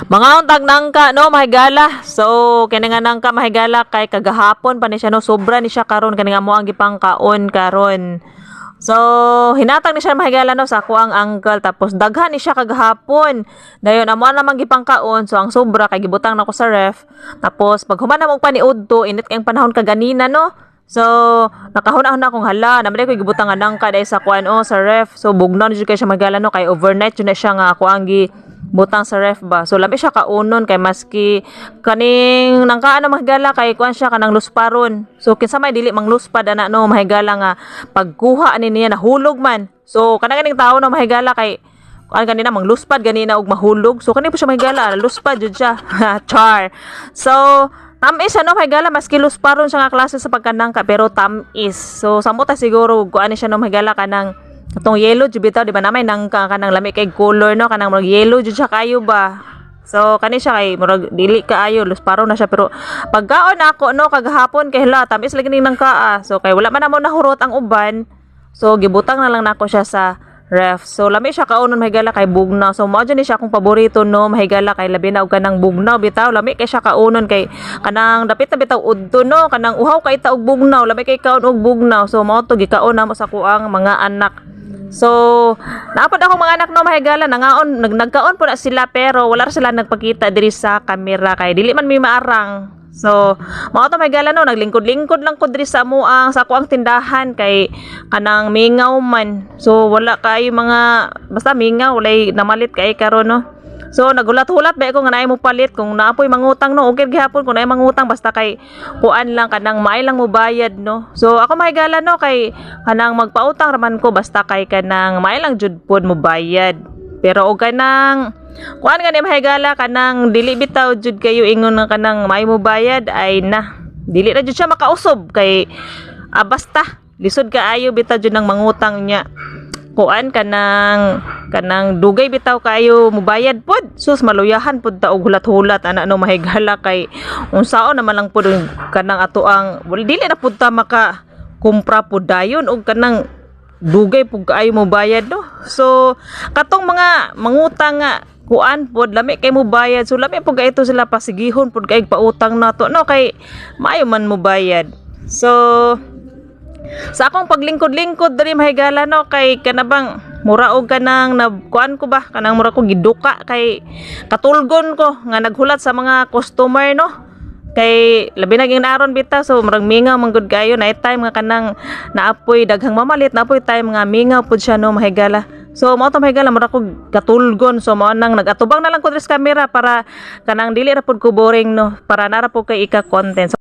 Mga untag nangka no mahigala. So kini nga nangka mahigala kay kagahapon pa ni siya no sobra ni siya karon kani nga mo ang gipangkaon karon. So hinatag ni siya mahigala no sa ako ang uncle tapos daghan ni siya kagahapon. Dayon amo na man gipangkaon so ang sobra kay gibutang nako sa ref. Tapos pag human na mo paniudto init kay panahon kaganina no. So nakahuna-huna akong hala naman ko gibutang nga nangka dahil sa kuan o sa ref. So bugnaw ni kay siya mahigala no kay overnight yun na siya nga ako ang butang sa ref ba. So labi siya kaunon kay maski kaning nangkaan na mahigala kay kuan siya kanang lusparon. So kinsa may dili mangluspad ana no mahigala nga pagkuha ani niya nahulog man. So kanang ganing tawo na mahigala kay kuan kanina mangluspad ganina og mahulog. So kani po siya mahigala luspad jud siya. Char. So tamis siya no mahigala maski lusparon siya nga klase sa pagkanangka pero tamis. So samota siguro kuan siya no mahigala kanang katong yellow jud bitaw di ba namay nang kanang lami kay color no kanang murag yellow jud siya kayo ba. So kani siya kay murag dili kaayo lusparo na siya pero pagkaon ako no kagahapon kay hala tamis lagi ning nangkaa. So kay wala man namo nahurot ang uban. So gibutang na lang nako siya sa ref. So lami siya kaunon mahigala kay bugnaw. So mao ni siya akong paborito no mahigala kay labi na og kanang bugnaw bitaw lami kay siya kaunon kay kanang dapit na bitaw udto no kanang uhaw kay ta og bugnaw lami kay kaon og bugnaw. So mao to gikaon namo sa kuang mga anak. So, naapod ako mga anak no mahigala nangaon nagkaon po na sila pero wala ra sila nagpakita diri sa camera kay dili man mi maarang. So, mao to mahigala no naglingkod-lingkod lang ko diri sa amuang sa kuang tindahan kay kanang mingaw man. So, wala kay mga basta mingaw walay namalit kay karon no. So nagulat-hulat ba ako nga naay mo palit kung naapoy mangutang no okay gihapon kung naay mangutang basta kay kuan lang kanang maay lang mo bayad no. So ako mahigala no kay kanang magpautang raman ko basta kay kanang maay lang jud pod mo bayad. Pero og kanang kuan gani mahigala kanang dili bitaw jud kayo ingon nga kanang maay mo bayad ay na dili ra jud siya makausob kay basta lisod kaayo bitaw jud nang mangutang niya. Kuan kanang dugay bitaw kayo mubayad pod sus maluyahan pod ta og hulat-hulat ana no mahigala kay unsaon naman lang pod kanang ato ang dili na pod ta maka kumpra pod dayon og kanang dugay pod kayo mubayad no. So katong mga mangutang nga kuan pod lami kay mubayad so lami pod ito sila pasigihon pod kay pautang nato no kay maayo man mubayad. So sa akong paglingkod-lingkod diri mahigala no kay kanabang mura og kanang kuan ko ba kanang mura ko giduka kay katulgon ko nga naghulat sa mga customer no kay labi na ginaron bitaw so murag mingaw man gud kayo na time nga kanang naapoy daghang mamalit naapoy time nga mingaw pud siya no mahigala. So mao to mahigala mura ko katulgon so mao nang nagatubang na lang ko diri sa camera para kanang dili ra pud ko boring no para nara pud kay ika content.